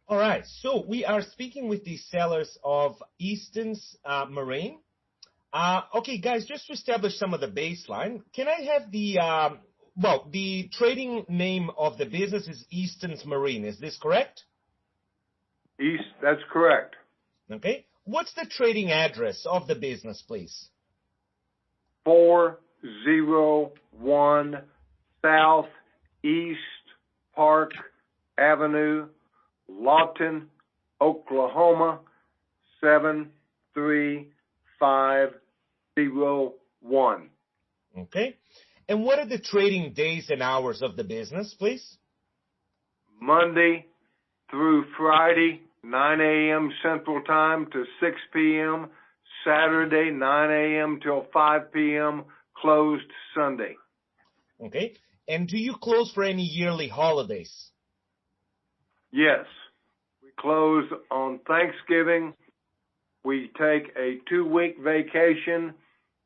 All right. So we are speaking with the sellers of Easton's Marine. Okay, guys, just to establish some of the baseline, can I have the trading name of the business is Easton's Marine. Is this correct? That's correct. Okay. What's the trading address of the business, please? 401 South East Park Avenue, Lawton, Oklahoma, 73501. Okay. And what are the trading days and hours of the business, please? Monday through Friday, 9 a.m. Central Time to 6 p.m. Saturday, 9 a.m. till 5 p.m. Closed Sunday. Okay. And do you close for any yearly holidays? Yes. We close on Thanksgiving. We take a 2-week vacation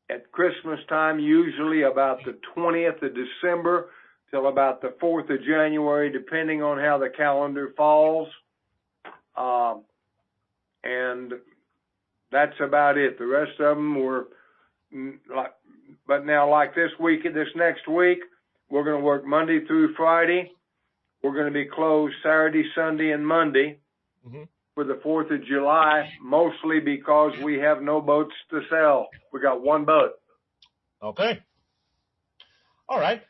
at Christmas time, usually about the 20th of December till about the 4th of January, depending on how the calendar falls. And that's about it. The rest of them were but now like this next week, we're going to work Monday through Friday. We're going to be closed Saturday, Sunday, and Monday for the 4th of July, mostly because we have no boats to sell. We got one boat. Okay. All right.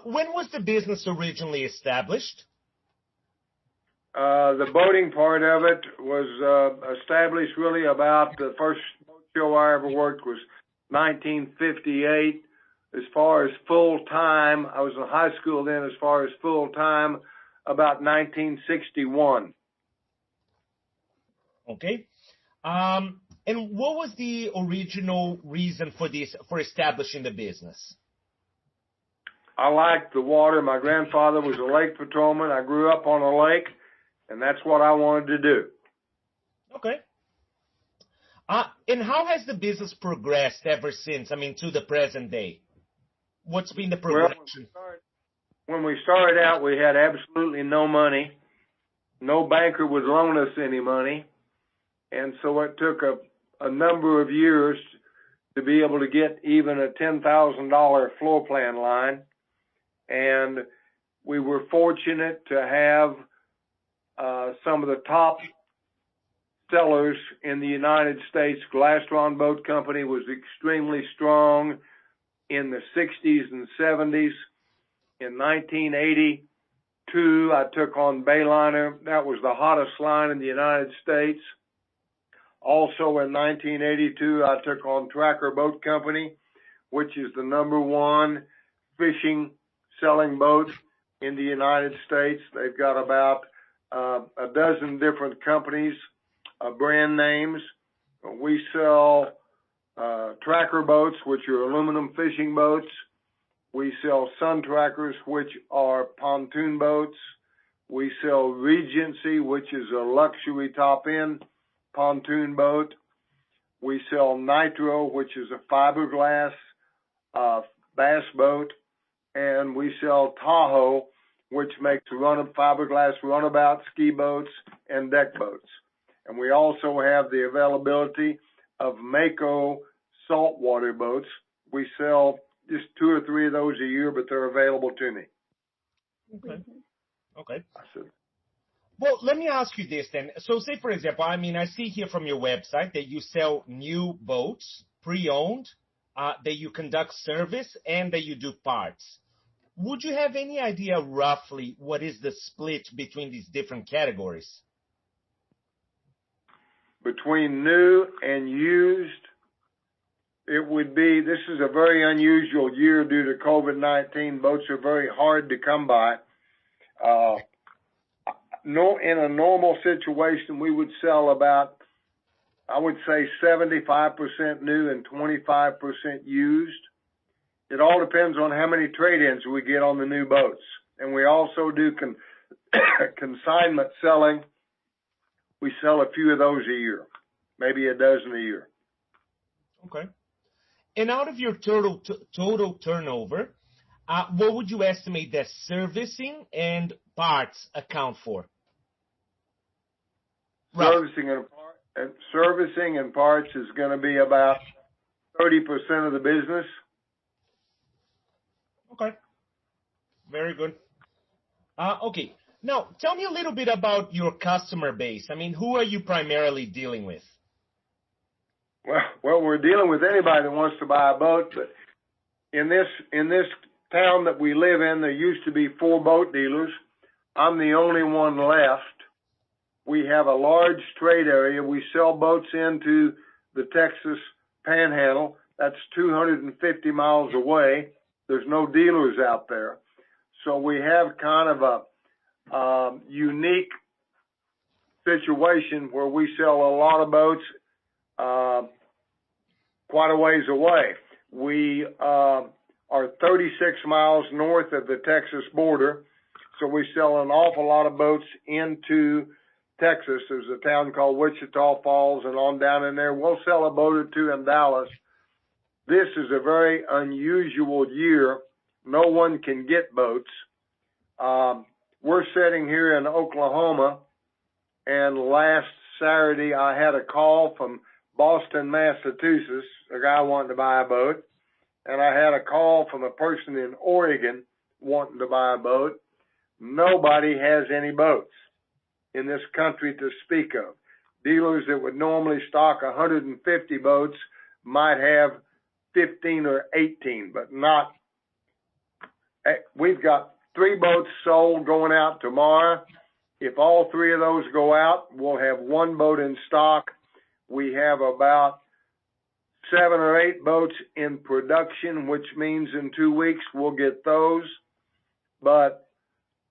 When was the business originally established? The boating part of it was established really about the first boat show I ever worked was 1958. As far as full-time, I was in high school then, as far as full-time, about 1961. Okay. And what was the original reason for establishing the business? I liked the water. My grandfather was a lake patrolman. I grew up on a lake, and that's what I wanted to do. Okay. And how has the business progressed ever since, to the present day? What's been the progression? Well, when we started out, we had absolutely no money. No banker would loan us any money. And so it took a number of years to be able to get even a $10,000 floor plan line. And we were fortunate to have some of the top sellers in the United States. Glastron Boat Company was extremely strong in the 60s and 70s. In 1982, I took on Bayliner. That was the hottest line in the United States. Also in 1982, I took on Tracker Boat Company, which is the #1 fishing selling boat in the United States. They've got about a dozen different companies, brand names. We sell Tracker boats, which are aluminum fishing boats. We sell Sun Trackers, which are pontoon boats. We sell Regency, which is a luxury top-end pontoon boat. We sell Nitro, which is a fiberglass bass boat. And we sell Tahoe, which makes fiberglass runabout ski boats and deck boats. And we also have the availability of Mako saltwater boats. We sell just 2 or 3 of those a year, but they're available to me. Okay. Well, let me ask you this then. So say, for example, I see here from your website that you sell new boats, pre-owned, that you conduct service, and that you do parts. Would you have any idea roughly what is the split between these different categories? Between new and used, it would be, this is a very unusual year due to COVID-19. Boats are very hard to come by. In a normal situation, we would sell about, I would say 75% new and 25% used. It all depends on how many trade-ins we get on the new boats. And we also do consignment selling. We sell a few of those a year, maybe a dozen a year. Okay. And out of your total turnover, what would you estimate that servicing and parts account for? Right. Servicing and parts is going to be about 30% of the business. Okay. Very good. Okay. Now, tell me a little bit about your customer base. I mean, who are you primarily dealing with? Well, we're dealing with anybody that wants to buy a boat, but in this town that we live in, there used to be 4 boat dealers. I'm the only one left. We have a large trade area. We sell boats into the Texas Panhandle. That's 250 miles away. There's no dealers out there. So we have kind of a unique situation where we sell a lot of boats quite a ways away. We are 36 miles north of the Texas border, so we sell an awful lot of boats into Texas. There's a town called Wichita Falls, and on down in there, we'll sell a boat or two in Dallas. This is a very unusual year. No one can get boats. We're sitting here in Oklahoma, and last Saturday I had a call from Boston, Massachusetts, a guy wanting to buy a boat, and I had a call from a person in Oregon wanting to buy a boat. Nobody has any boats in this country to speak of. Dealers that would normally stock 150 boats might have 15 or 18, but not. We've got 3 boats sold going out tomorrow. If all 3 of those go out, we'll have 1 boat in stock. We have about 7 or 8 boats in production, which means in 2 weeks we'll get those. But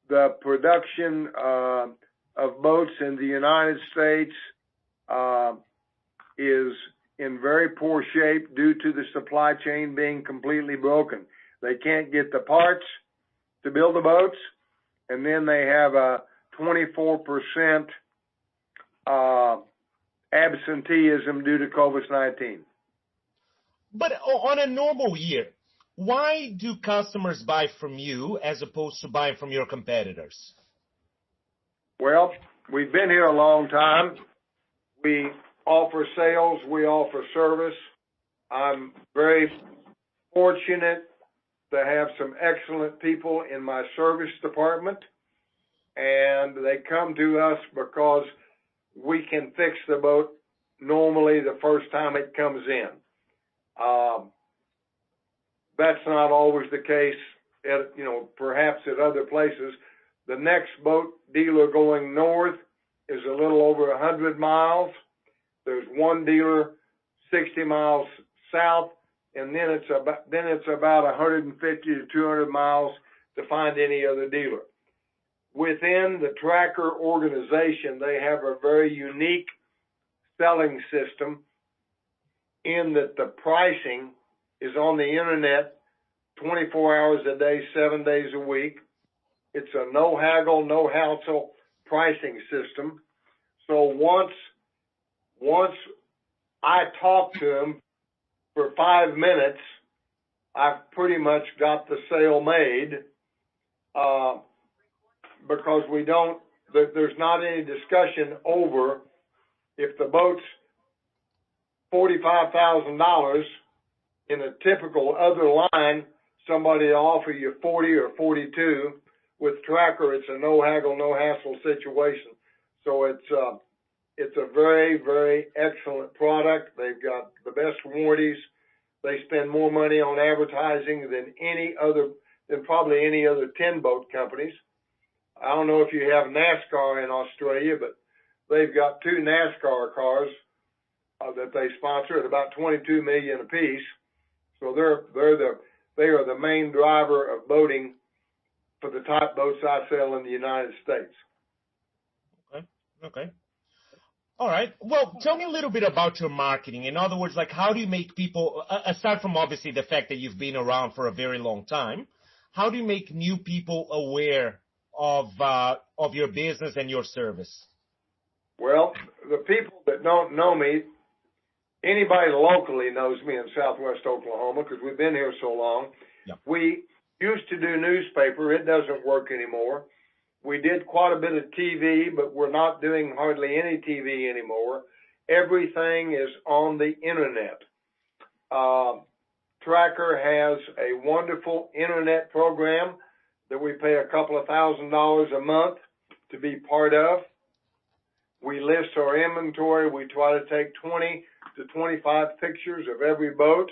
the production of boats in the United States is in very poor shape due to the supply chain being completely broken. They can't get the parts to build the boats, and then they have a 24% absenteeism due to COVID-19. But on a normal year, why do customers buy from you as opposed to buying from your competitors? Well, we've been here a long time. We offer sales. We offer service. I'm very fortunate to have some excellent people in my service department, and they come to us because we can fix the boat normally the first time it comes in. That's not always the case at, perhaps at other places. The next boat dealer going north is a little over 100 miles. There's one dealer 60 miles south, and then it's about 150 to 200 miles to find any other dealer. Within the Tracker organization, they have a very unique selling system in that the pricing is on the internet 24 hours a day, 7 days a week. It's a no haggle, no hassle pricing system. So once I talk to them for 5 minutes, I've pretty much got the sale made, because there's not any discussion over if the boat's $45,000 in a typical other line, somebody will offer you 40 or 42. With Tracker, it's a no haggle, no hassle situation. So it's a very, very excellent product. They've got the best warranties. They spend more money on advertising than probably any other 10 boat companies. I don't know if you have NASCAR in Australia, but they've got 2 NASCAR cars that they sponsor at about $22 million apiece. So they are the main driver of boating for the type boats I sell in the United States. Okay. All right. Well, tell me a little bit about your marketing. In other words, like, how do you make people, aside from obviously the fact that you've been around for a very long time, how do you make new people aware of your business and your service? Well, the people that don't know me, anybody locally knows me in Southwest Oklahoma because we've been here so long. Yeah. We used to do newspaper. It doesn't work anymore. We did quite a bit of TV, but we're not doing hardly any TV anymore. Everything is on the internet. Tracker has a wonderful internet program that we pay a couple of $1,000s a month to be part of. We list our inventory. We try to take 20 to 25 pictures of every boat.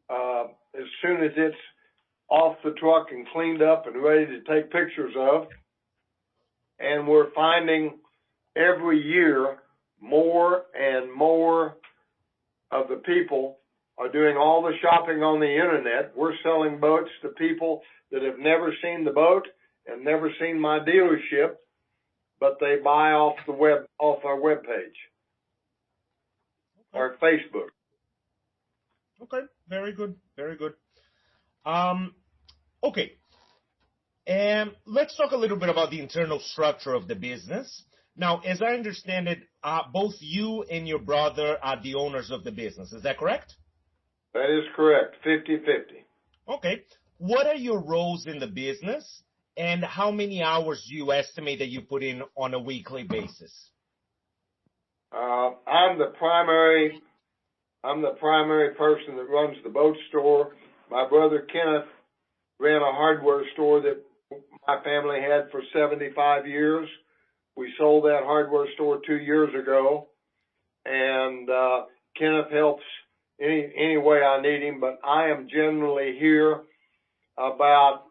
As soon as it's off the truck and cleaned up and ready to take pictures of. And we're finding every year more and more of the people are doing all the shopping on the internet. We're selling boats to people that have never seen the boat and never seen my dealership, but they buy off our webpage, our Facebook. Okay, very good, very good. Okay, and let's talk a little bit about the internal structure of the business. Now, as I understand it, both you and your brother are the owners of the business. Is that correct? That is correct, 50-50. Okay. What are your roles in the business, and how many hours do you estimate that you put in on a weekly basis? I'm the primary person that runs the boat store. My brother Kenneth ran a hardware store that my family had for 75 years. We sold that hardware store 2 years ago, and Kenneth helps any way I need him, but I am generally here about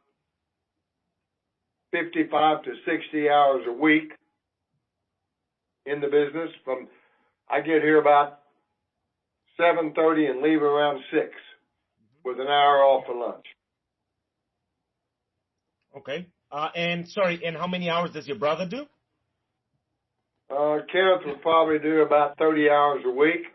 55 to 60 hours a week in the business. I get here about 7:30 and leave around 6 with an hour off for lunch. Okay. And how many hours does your brother do? Kenneth will probably do about 30 hours a week.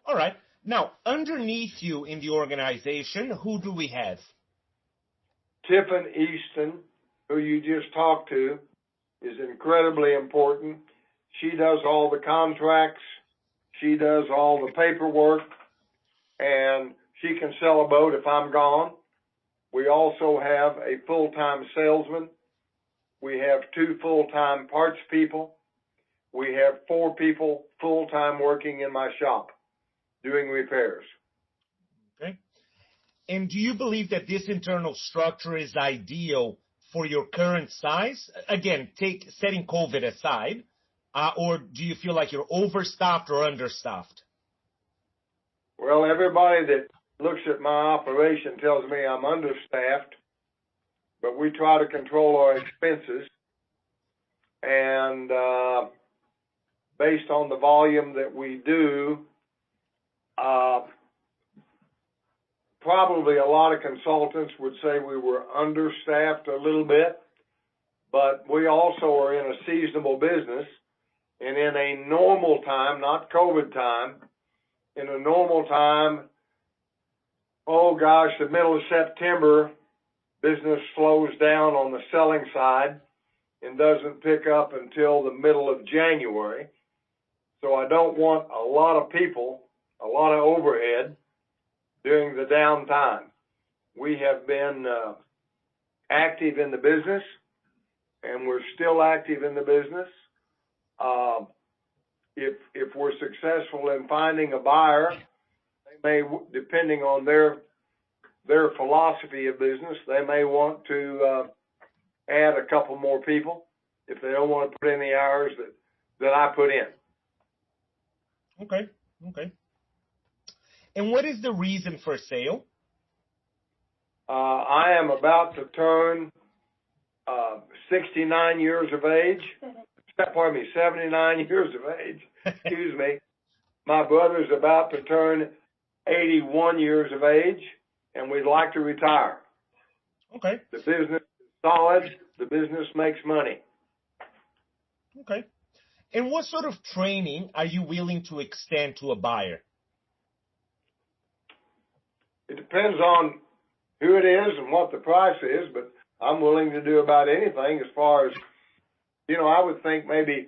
All right. Now, underneath you in the organization, who do we have? Tiffin Easton, who you just talked to, is incredibly important. She does all the contracts. She does all the paperwork, and she can sell a boat if I'm gone. We also have a full-time salesman. We have 2 full-time parts people. We have 4 people full-time working in my shop doing repairs. Okay. And do you believe that this internal structure is ideal for your current size? Again, setting COVID aside, or do you feel like you're overstaffed or understaffed? Well, everybody that looks at my operation tells me I'm understaffed, but we try to control our expenses. And based on the volume that we do, probably a lot of consultants would say we were understaffed a little bit, but we also are in a seasonable business. And in a normal time, not COVID time, in a normal time, the middle of September, business slows down on the selling side and doesn't pick up until the middle of January. So I don't want a lot of people, a lot of overhead during the downtime. We have been active in the business, and we're still active in the business. If we're successful in finding a buyer, they may, depending on their philosophy of business, they may want to add a couple more people if they don't want to put in the hours that I put in. Okay. And what is the reason for sale? I am about to turn 69 years of age. 79 years of age. Excuse me. My brother's about to turn 81 years of age, and we'd like to retire. Okay. The business is solid. The business makes money. Okay. And what sort of training are you willing to extend to a buyer? It depends on who it is and what the price is, but I'm willing to do about anything as far as, I would think maybe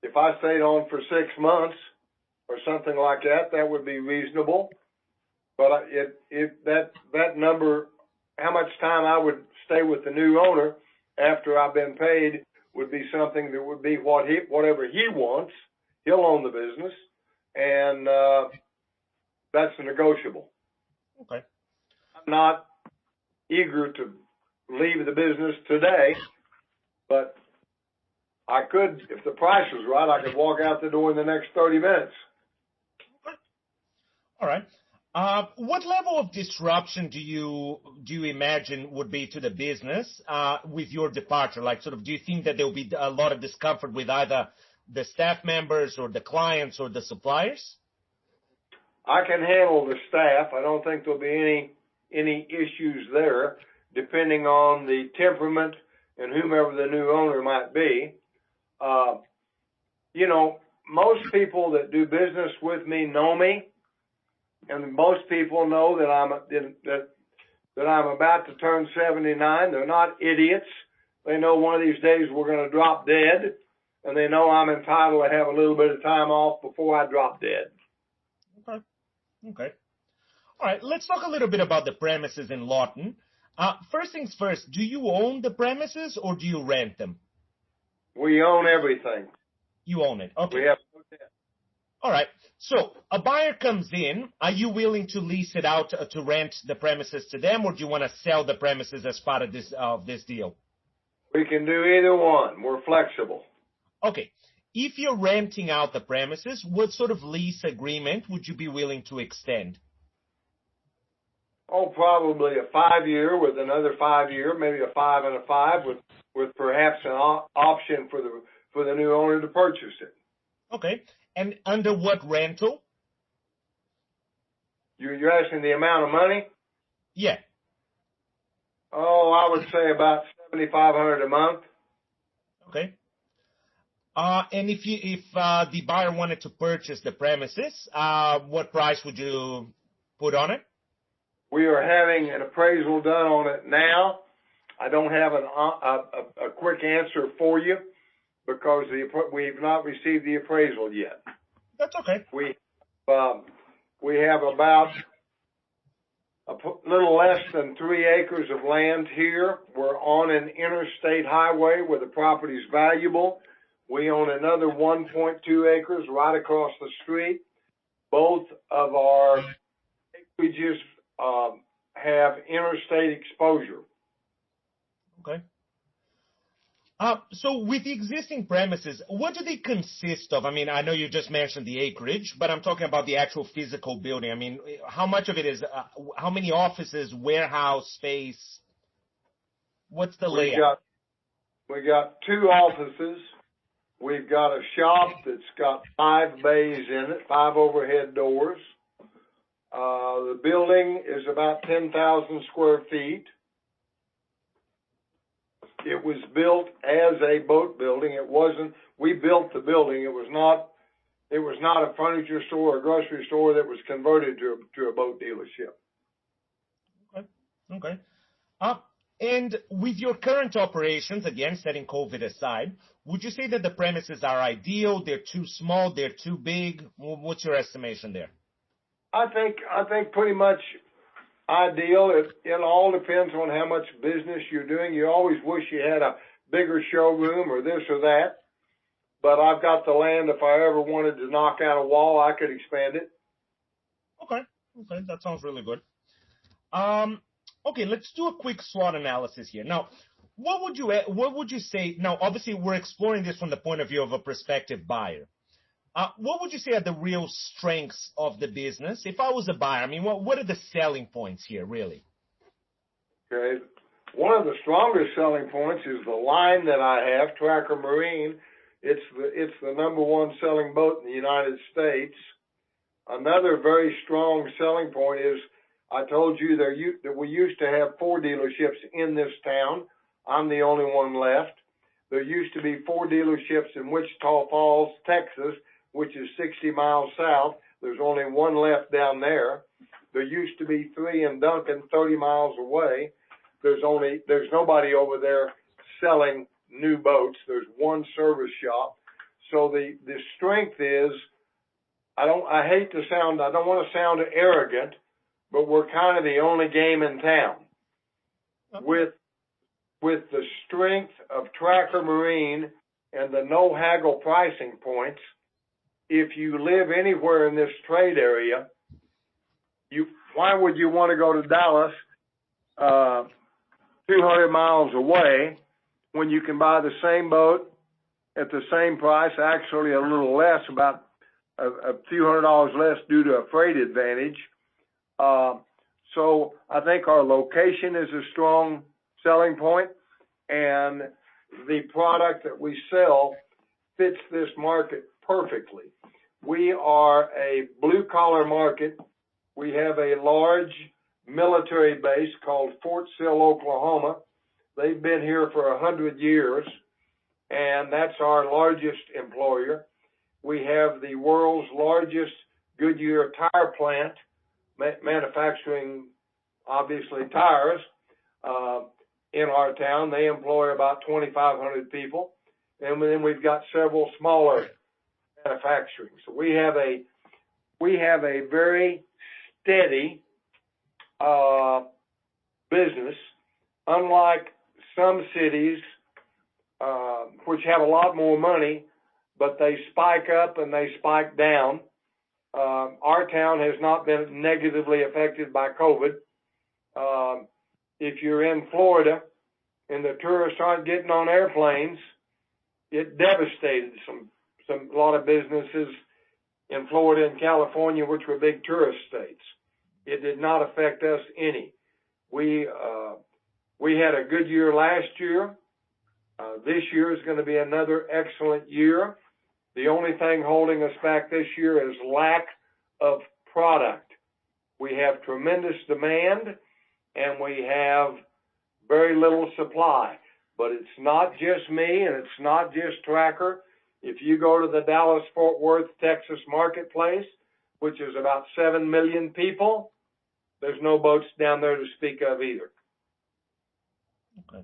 if I stayed on for 6 months or something like that, that would be reasonable. But that number how much time I would stay with the new owner after I've been paid would be something that would be whatever he wants. He'll own the business, and that's negotiable. Okay. I'm not eager to leave the business today, but I could, if the price was right, I could walk out the door in the next 30 minutes. All right. What level of disruption do you imagine would be to the business with your departure? Like, sort of, do you think that there will be a lot of discomfort with either the staff members or the clients or the suppliers? I can handle the staff. I don't think there'll be any issues there, depending on the temperament and whomever the new owner might be. You know, most people that do business with me know me, and most people know that I'm about to turn 79. They're not idiots. They know one of these days we're going to drop dead, and they know I'm entitled to have a little bit of time off before I drop dead. Okay. Okay. All right. Let's talk a little bit about the premises in Lawton. First things first, do you own the premises or do you rent them? We own everything. You own it. Okay. We have no debt. All right. So a buyer comes in. Are you willing to lease it out to rent the premises to them, or do you want to sell the premises as part of this deal? We can do either one. We're flexible. Okay. If you're renting out the premises, what sort of lease agreement would you be willing to extend? Oh, probably a 5-year with another 5-year, maybe a 5 and a 5 with perhaps an option for the new owner to purchase it. Okay. And under what rental? You're asking the amount of money? Yeah. Oh, I would say about $7,500 a month. Okay. And if the buyer wanted to purchase the premises, what price would you put on it? We are having an appraisal done on it now. I don't have a quick answer for you because we've not received the appraisal yet. That's okay. We have about a little less than 3 acres of land here. We're on an interstate highway where the property is valuable. We own another 1.2 acres right across the street. Both of our acreages have interstate exposure. Okay. So with the existing premises, what do they consist of? I mean, I know you just mentioned the acreage, but I'm talking about the actual physical building. I mean, how much of it is, how many offices, warehouse space? What's the layout? We got 2 offices. We've got a shop that's got 5 bays in it, 5 overhead doors. The building is about 10,000 square feet. It was built as a boat building. We built the building. It was not a furniture store or grocery store that was converted to a boat dealership. Okay. And with your current operations, again, setting COVID aside, would you say that the premises are ideal? They're too small? They're too big? What's your estimation there? I think pretty much ideal. It all depends on how much business you're doing. You always wish you had a bigger showroom or this or that. But I've got the land. If I ever wanted to knock out a wall, I could expand it. Okay, that sounds really good. Okay, let's do a quick SWOT analysis here. Now, what would you say? Now, obviously, we're exploring this from the point of view of a prospective buyer. What would you say are the real strengths of the business? If I was a buyer, I mean, what are the selling points here, really? Okay. One of the strongest selling points is the line that I have, Tracker Marine. It's the number 1 selling boat in the United States. Another very strong selling point is I told you that we used to have 4 dealerships in this town. I'm the only one left. There used to be 4 dealerships in Wichita Falls, Texas, which is 60 miles south. There's only 1 left down there. There used to be 3 in Duncan, 30 miles away. There's nobody over there selling new boats. There's 1 service shop. So the strength is, I don't want to sound arrogant, but we're kind of the only game in town. with the strength of Tracker Marine and the no haggle pricing points, if you live anywhere in this trade area, why would you want to go to Dallas, 200 miles away, when you can buy the same boat at the same price, actually a little less, about a few $100s less due to a freight advantage. So I think our location is a strong selling point, and the product that we sell fits this market perfectly. We are a blue-collar market. We have a large military base called Fort Sill, Oklahoma. They've been here for 100 years, and that's our largest employer. We have the world's largest Goodyear tire plant, manufacturing, obviously, tires in our town. They employ about 2,500 people. And then we've got several smaller manufacturing. So we have a very steady business, unlike some cities which have a lot more money, but they spike up and they spike down. Our town has not been negatively affected by COVID. If you're in Florida and the tourists aren't getting on airplanes, it devastated a lot of businesses in Florida and California, which were big tourist states. It did not affect us any. We had a good year last year. This year is going to be another excellent year. The only thing holding us back this year is lack of product. We have tremendous demand, and we have very little supply. But it's not just me, and it's not just Tracker. If you go to the Dallas-Fort Worth, Texas marketplace, which is about 7 million people, there's no boats down there to speak of either. Okay.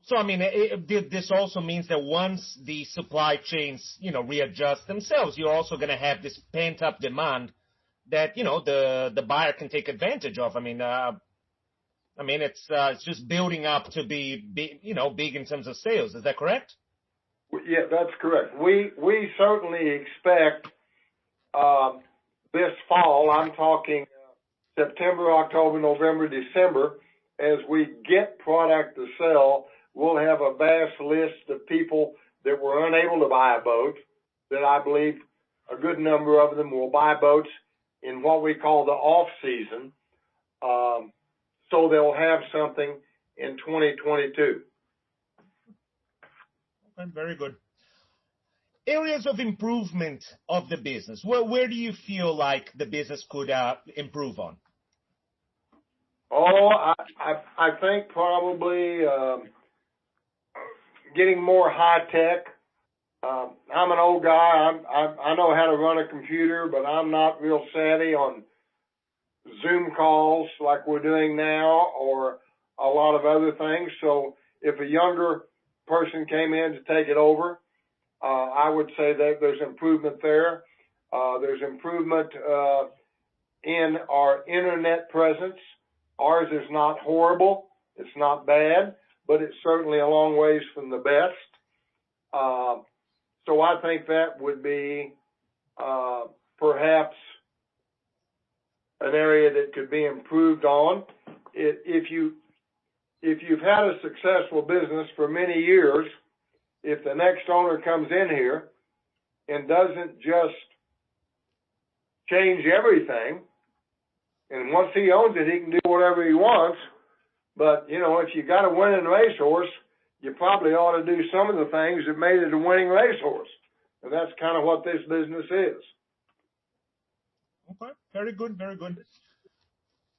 So, I mean, this also means that once the supply chains, readjust themselves, you're also going to have this pent-up demand that, the buyer can take advantage of. I mean, it's just building up to be big in terms of sales. Is that correct? Yeah, that's correct. We certainly expect this fall, I'm talking September, October, November, December, as we get product to sell, we'll have a vast list of people that were unable to buy a boat, that I believe a good number of them will buy boats in what we call the off-season, so they'll have something in 2022. Okay, very good. Areas of improvement of the business. Where do you feel like the business could improve on? Oh, I think probably getting more high tech. I'm an old guy. I know how to run a computer, but I'm not real savvy on Zoom calls like we're doing now, or a lot of other things. So if a younger person came in to take it over, I would say that there's improvement there. There's improvement in our internet presence. Ours is not horrible. It's not bad, but it's certainly a long ways from the best. So I think that would be perhaps an area that could be improved on. If you've had a successful business for many years, if the next owner comes in here and doesn't just change everything, and once he owns it, he can do whatever he wants. But, if you got a winning racehorse, you probably ought to do some of the things that made it a winning racehorse. And that's kind of what this business is. Okay, very good, very good.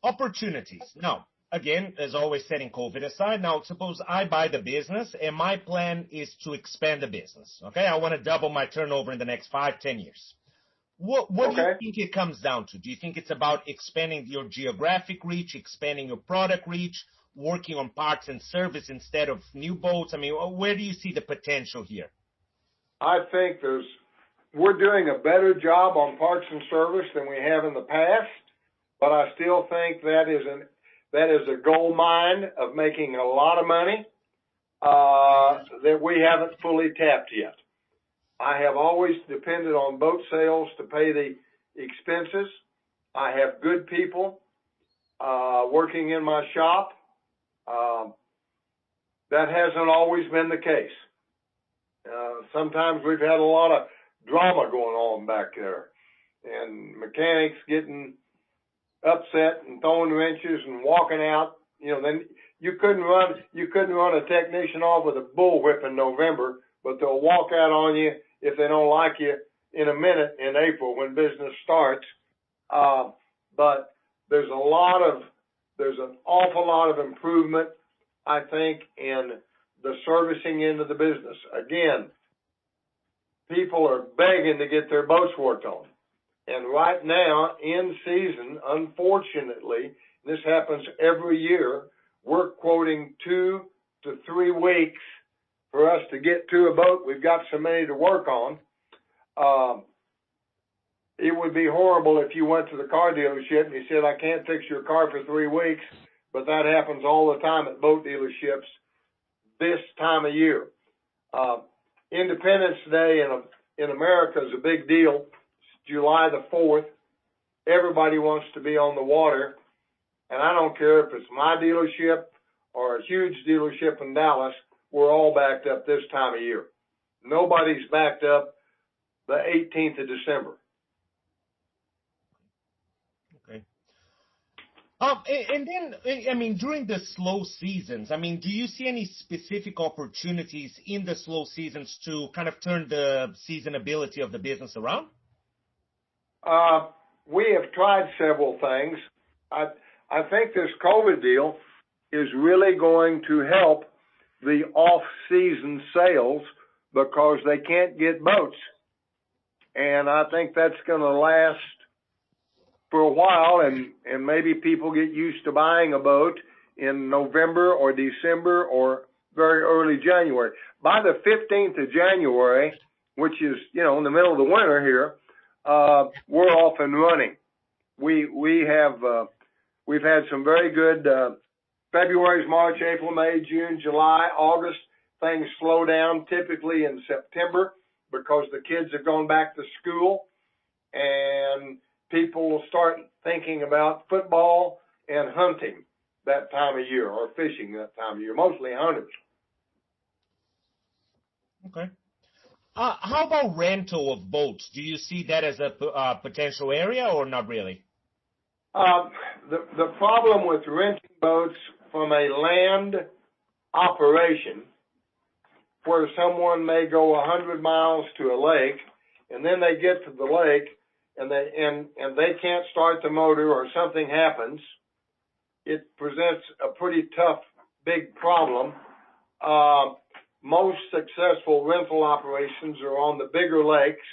Opportunities. Now, again, as always, setting COVID aside, now suppose I buy the business and my plan is to expand the business. Okay, I want to double my turnover in the next 5-10 years. What do you think it comes down to? Do you think it's about expanding your geographic reach, expanding your product reach, working on parts and service instead of new boats? I mean, where do you see the potential here? I think we're doing a better job on parts and service than we have in the past, but I still think That is a gold mine of making a lot of money that we haven't fully tapped yet. I have always depended on boat sales to pay the expenses. I have good people working in my shop. That hasn't always been the case. Sometimes we've had a lot of drama going on back there, and mechanics getting upset and throwing wrenches and walking out. Then you couldn't run a technician off with a bullwhip in November, but they'll walk out on you if they don't like you in a minute in April when business starts. But there's an awful lot of improvement, I think, in the servicing end of the business. Again, people are begging to get their boats worked on. And right now, in season, unfortunately, this happens every year, we're quoting 2 to 3 weeks for us to get to a boat. We've got so many to work on. It would be horrible if you went to the car dealership and you said, I can't fix your car for 3 weeks, but that happens all the time at boat dealerships this time of year. Independence Day in America is a big deal. It's July the 4th. Everybody wants to be on the water, and I don't care if it's my dealership or a huge dealership in Dallas, we're all backed up this time of year. Nobody's backed up the 18th of December. Okay. And then, I mean, during the slow seasons, I mean, do you see any specific opportunities in the slow seasons to kind of turn the seasonability of the business around? We have tried several things. I think this COVID deal is really going to help the off-season sales because they can't get boats. And I think that's going to last for a while, and maybe people get used to buying a boat in November or December or very early January. By the 15th of January, which is, in the middle of the winter here, we're off and running. We've had some very good February, March, April, May, June, July, August. Things slow down typically in September because the kids have gone back to school, and people will start thinking about football and hunting that time of year, or fishing that time of year, mostly hunters. Okay. How about rental of boats? Do you see that as a potential area or not really? The problem with renting boats from a land operation where someone may go 100 miles to a lake, and then they get to the lake and they can't start the motor or something happens, it presents a pretty tough, big problem. Most successful rental operations are on the bigger lakes,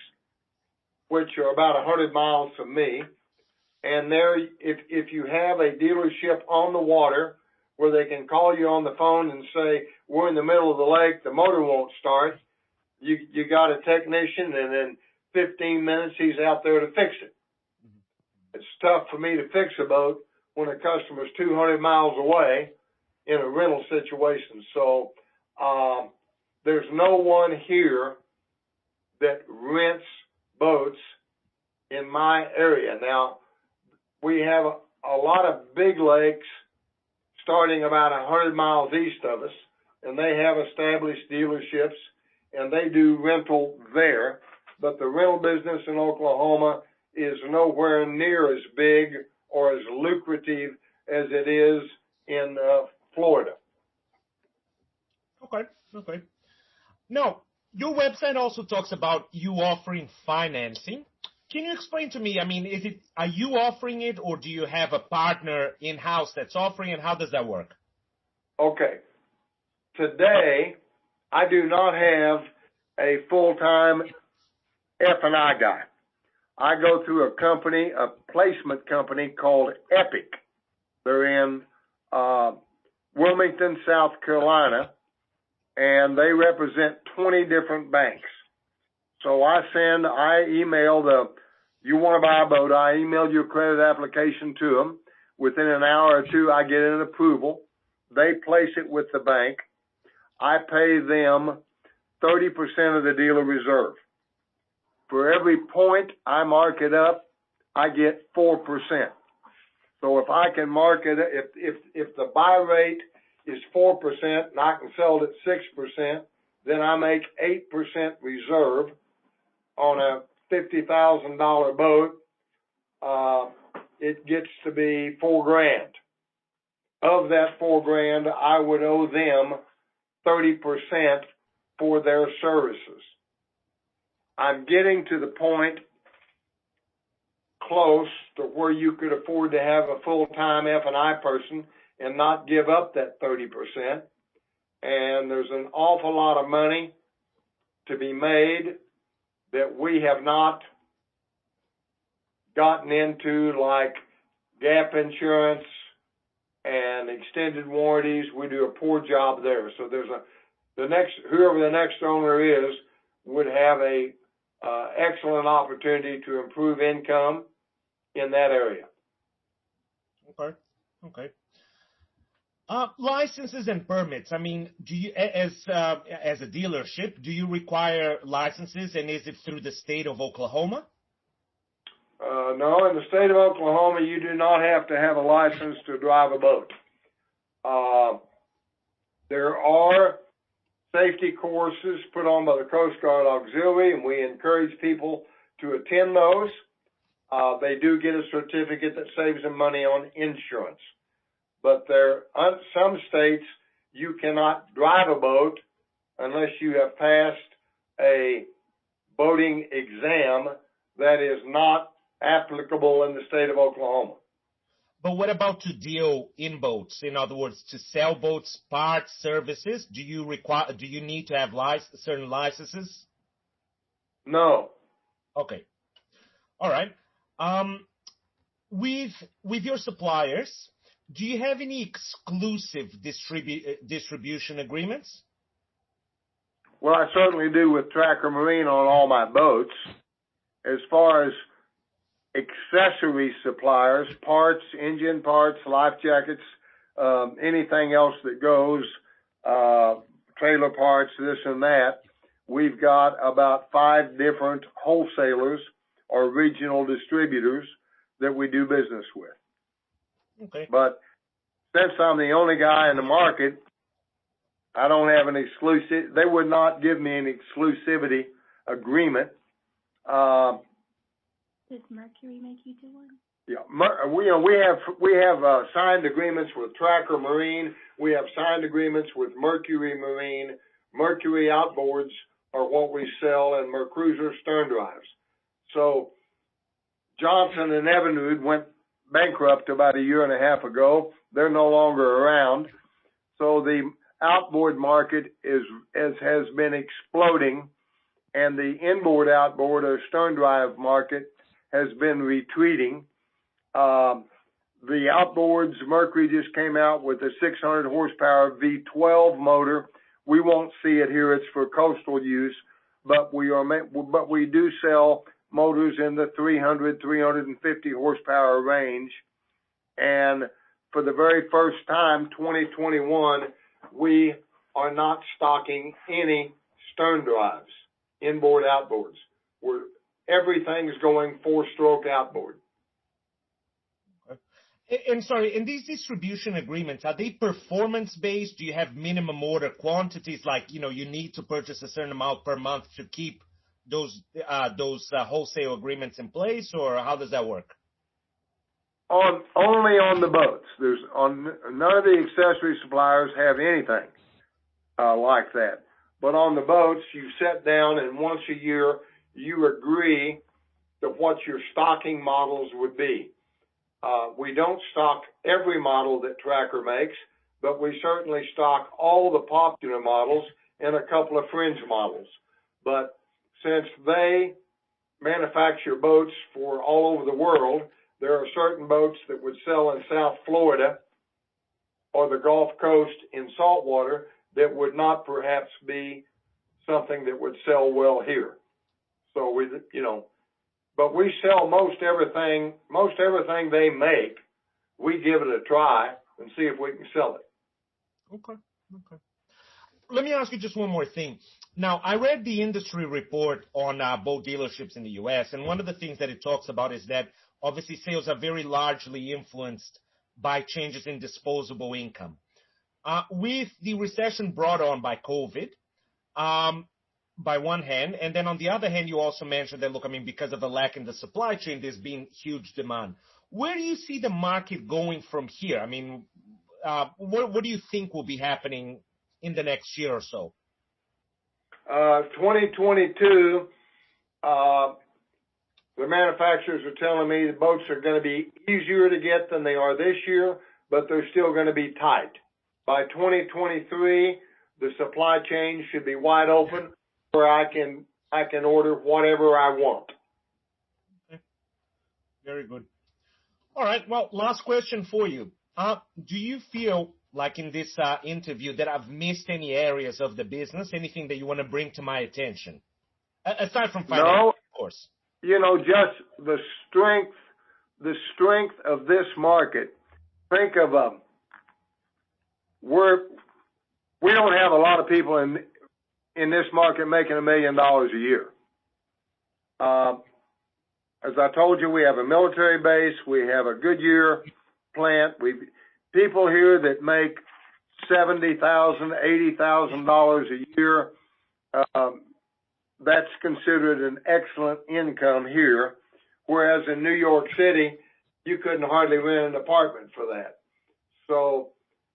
which are about 100 miles from me. And there, if you have a dealership on the water where they can call you on the phone and say, we're in the middle of the lake, the motor won't start, you got a technician, and in 15 minutes he's out there to fix it. It's tough for me to fix a boat when a customer's 200 miles away in a rental situation. So there's no one here that rents boats in my area. Now, we have a lot of big lakes starting about 100 miles east of us, and they have established dealerships, and they do rental there. But the rental business in Oklahoma is nowhere near as big or as lucrative as it is in Florida. Okay. Now, your website also talks about you offering financing. Can you explain to me, I mean, are you offering it, or do you have a partner in-house that's offering it? How does that work? Okay. Today, I do not have a full-time F&I guy. I go through a company, a placement company called Epic. They're in Wilmington, South Carolina, and they represent 20 different banks. So I email you want to buy a boat, I email your credit application to them. Within an hour or two, I get an approval. They place it with the bank. I pay them 30% of the dealer reserve. For every point I mark it up, I get 4%. So if I can mark it, if the buy rate is 4% and I can sell it at 6%, then I make 8% reserve on a $50,000 boat. It gets to be $4,000. Of that $4,000, I would owe them 30% for their services. I'm getting to the point close to where you could afford to have a full-time F&I person and not give up that 30%. And there's an awful lot of money to be made that we have not gotten into, like gap insurance and extended warranties. We do a poor job there. So there's whoever the next owner is would have a excellent opportunity to improve income in that area. Okay. Licenses and permits. I mean, do you, as a dealership, do you require licenses, and is it through the state of Oklahoma? No, in the state of Oklahoma, you do not have to have a license to drive a boat. There are safety courses put on by the Coast Guard Auxiliary, and we encourage people to attend those. They do get a certificate that saves them money on insurance. But some states, you cannot drive a boat unless you have passed a boating exam that is not applicable in the state of Oklahoma. But what about to deal in boats? In other words, to sell boats, parts, services? Do you need to have certain licenses? No. Okay. All right. With your suppliers, do you have any exclusive distribution agreements? Well, I certainly do with Tracker Marine on all my boats. As far as accessory suppliers, parts, engine parts, life jackets, anything else that goes, trailer parts, this and that, we've got about 5 different wholesalers or regional distributors that we do business with. Okay. But since I'm the only guy in the market, I don't have an exclusive. They would not give me an exclusivity agreement. Does Mercury make you do one? Yeah, we have signed agreements with Tracker Marine. We have signed agreements with Mercury Marine. Mercury outboards are what we sell, and Mercruiser stern drives. So Johnson and Evinrude went bankrupt about a year and a half ago. They're no longer around. So the outboard market has been exploding, and the inboard outboard or stern drive market has been retreating. The outboards, Mercury just came out with a 600 horsepower V12 motor. We won't see it here. It's for coastal use, but we do sell motors in the 300, 350 horsepower range. And for the very first time, 2021, we are not stocking any stern drives, inboard outboards. Everything's going 4-stroke outboard. And sorry, in these distribution agreements, are they performance-based? Do you have minimum order quantities, like, you need to purchase a certain amount per month to keep those wholesale agreements in place, or how does that work? Only on the boats. None of the accessory suppliers have anything like that. But on the boats, you sit down and once a year you agree to what your stocking models would be. We don't stock every model that Tracker makes, but we certainly stock all the popular models and a couple of fringe models. But since they manufacture boats for all over the world, there are certain boats that would sell in South Florida or the Gulf Coast in saltwater that would not perhaps be something that would sell well here. So but we sell most everything they make we give it a try and see if we can sell it. Okay. Let me ask you just one more thing. Now, I read the industry report on boat dealerships in the U.S., and one of the things that it talks about is that obviously sales are very largely influenced by changes in disposable income. With the recession brought on by COVID, by one hand, and then on the other hand, you also mentioned that, look, I mean, because of the lack in the supply chain, there's been huge demand. Where do you see the market going from here? I mean, what do you think will be happening in the next year or so? 2022, the manufacturers are telling me the boats are going to be easier to get than they are this year, but they're still going to be tight. By 2023, the supply chain should be wide open where I can order whatever I want. Okay. Very good. All right. Well, last question for you. Do you feel like in this interview that I've missed any areas of the business, anything that you want to bring to my attention? Aside from finance, no, of course. You know, just the strength of this market. Think of we don't have a lot of people in this market making $1 million a year. As I told you, we have a military base. We have a Goodyear plant. People here that make $70,000, $80,000 a year. That's considered an excellent income here. Whereas in New York City, you couldn't hardly rent an apartment for that. So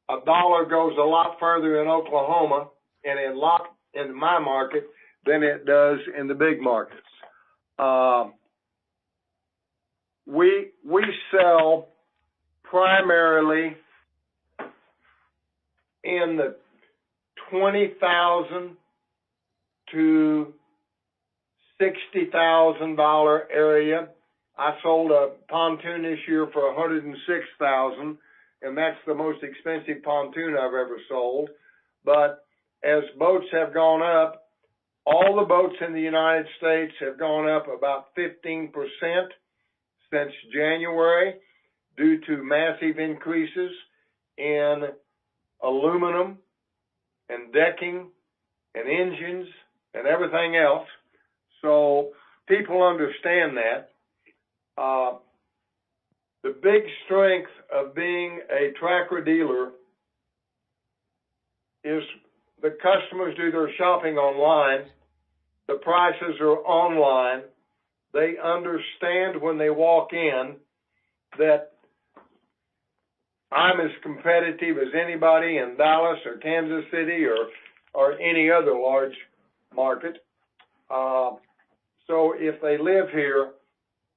a dollar goes a lot further in Oklahoma and in my market than it does in the big markets. We sell primarily in the $20,000 to $60,000 area. I sold a pontoon this year for $106,000, and that's the most expensive pontoon I've ever sold. But as boats have gone up, all the boats in the United States have gone up about 15% since January due to massive increases in aluminum and decking and engines and everything else. So people understand that. The big strength of being a Tracker dealer is the customers do their shopping online. The prices are online. They understand when they walk in that I'm as competitive as anybody in Dallas or Kansas City or any other large market. So if they live here,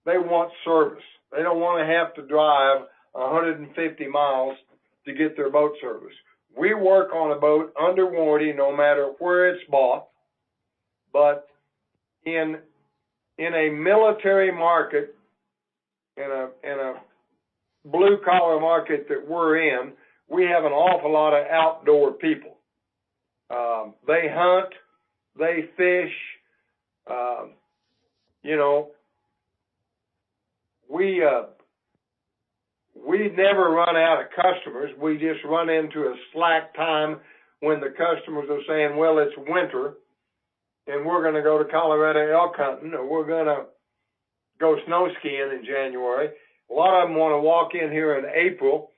they want service. They don't want to have to drive 150 miles to get their boat service. We work on a boat under warranty no matter where it's bought. But in a military market, in a blue collar market that we're in, we have an awful lot of outdoor people. They hunt, they fish, we never run out of customers. We just run into a slack time when the customers are saying, well, it's winter and we're going to go to Colorado elk hunting or we're going to go snow skiing in January. A lot of them want to walk in here in April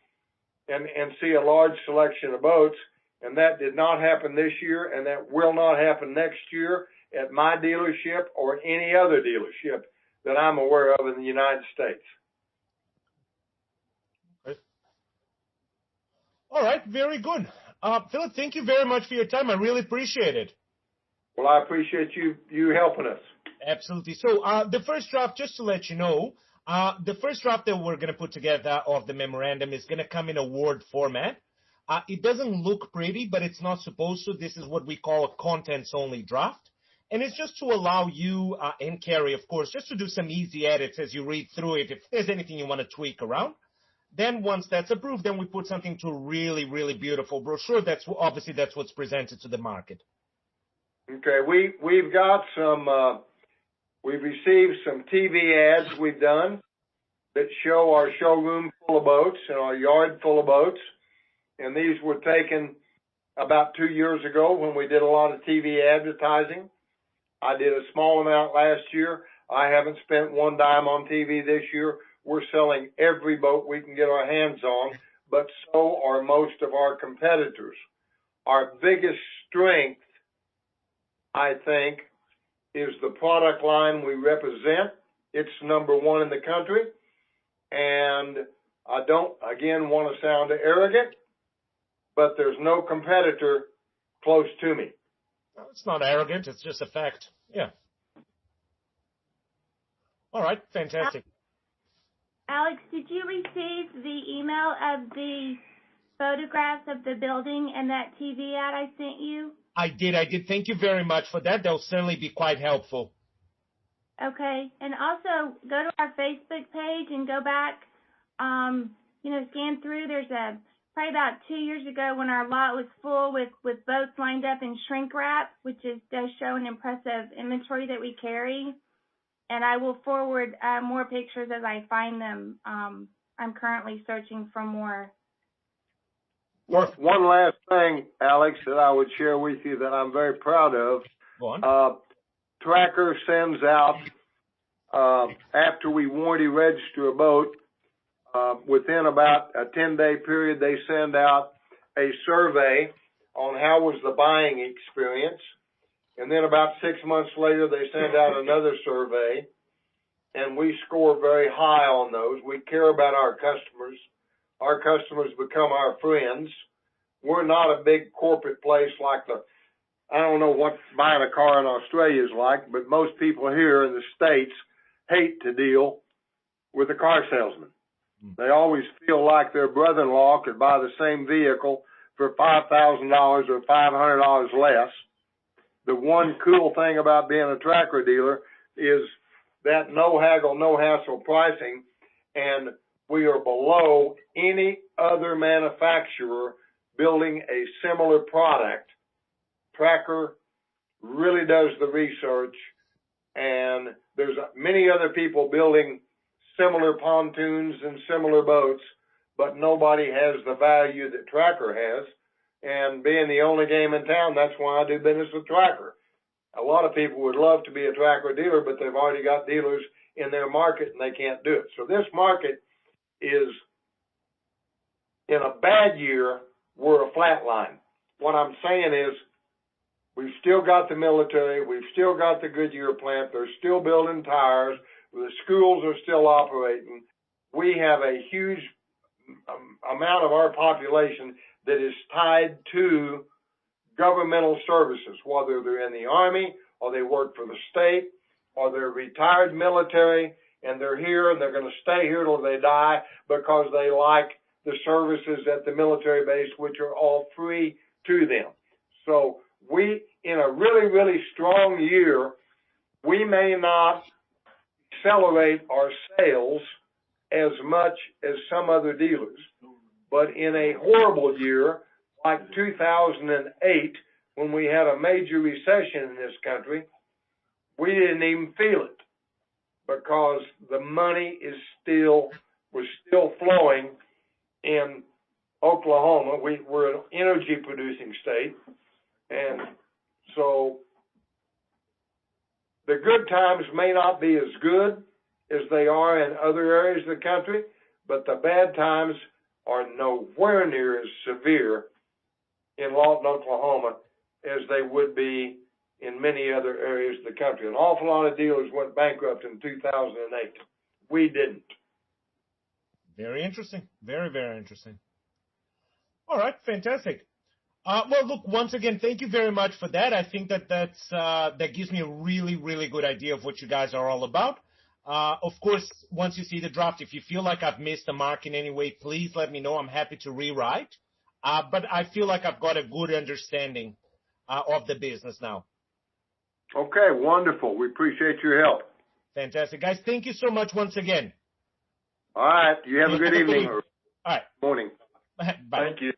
and see a large selection of boats, and that did not happen this year, and that will not happen next year at my dealership or any other dealership that I'm aware of in the United States. Okay. All right, very good. Philip, thank you very much for your time. I really appreciate it. Well, I appreciate you helping us. Absolutely. So the first draft, just to let you know, the first draft that we're going to put together of the memorandum is going to come in a Word format. It doesn't look pretty, but it's not supposed to. This is what we call a contents-only draft. And it's just to allow you and Carrie, of course, just to do some easy edits as you read through it. If there's anything you want to tweak around, then once that's approved, then we put something to a really, really beautiful brochure. That's what's presented to the market. Okay, we've got some. We've received some TV ads we've done. that show our showroom full of boats and our yard full of boats. And these were taken about 2 years ago when we did a lot of TV advertising. I did a small amount last year. I haven't spent one dime on TV this year. We're selling every boat we can get our hands on, but so are most of our competitors. Our biggest strength, I think, is the product line we represent. It's number one in the country. And I don't, again, want to sound arrogant, but there's no competitor close to me. Well, it's not arrogant. It's just a fact. Yeah. All right. Fantastic. Alex, did you receive the email of the photographs of the building and that TV ad I sent you? I did. Thank you very much for that. That'll certainly be quite helpful. Okay. And also go to our Facebook page and go back, scan through. There's probably about 2 years ago when our lot was full with boats lined up in shrink wrap, which does show an impressive inventory that we carry. And I will forward more pictures as I find them. I'm currently searching for more. One last thing, Alex, that I would share with you that I'm very proud of. Go on. Tracker sends out, after we warranty register a boat, within about a 10-day period, they send out a survey on how was the buying experience. And then about 6 months later, they send out another survey, and we score very high on those. We care about our customers. Our customers become our friends. We're not a big corporate place like I don't know what buying a car in Australia is like, but most people here in the States hate to deal with a car salesman. They always feel like their brother-in-law could buy the same vehicle for $5,000 or $500 less. The one cool thing about being a Tracker dealer is that no haggle, no hassle pricing, and we are below any other manufacturer building a similar product. Tracker really does the research, and there's many other people building similar pontoons and similar boats, but nobody has the value that Tracker has. And being the only game in town, that's why I do business with Tracker. A lot of people would love to be a Tracker dealer, but they've already got dealers in their market and they can't do it. So this market is, in a bad year, we're a flat line. What I'm saying is we've still got the military, we've still got the Goodyear plant, they're still building tires, the schools are still operating. We have a huge amount of our population that is tied to governmental services, whether they're in the Army or they work for the state or they're retired military and they're here and they're going to stay here till they die because they like the services at the military base, which are all free to them. So we, in a really, really strong year, we may not accelerate our sales as much as some other dealers. But in a horrible year, like 2008, when we had a major recession in this country, we didn't even feel it because the money was still flowing in Oklahoma. We're an energy producing state. And so the good times may not be as good as they are in other areas of the country, but the bad times are nowhere near as severe in Lawton, Oklahoma, as they would be in many other areas of the country. An awful lot of dealers went bankrupt in 2008. We didn't. Very interesting. Very, very interesting. All right, fantastic. Well, look, once again, thank you very much for that. I think that gives me a really, really good idea of what you guys are all about. Of course, once you see the draft, if you feel like I've missed a mark in any way, please let me know. I'm happy to rewrite. But I feel like I've got a good understanding of the business now. Okay, wonderful. We appreciate your help. Fantastic. Guys, thank you so much once again. All right. You have a good evening. All right. Morning. Bye. Thank you.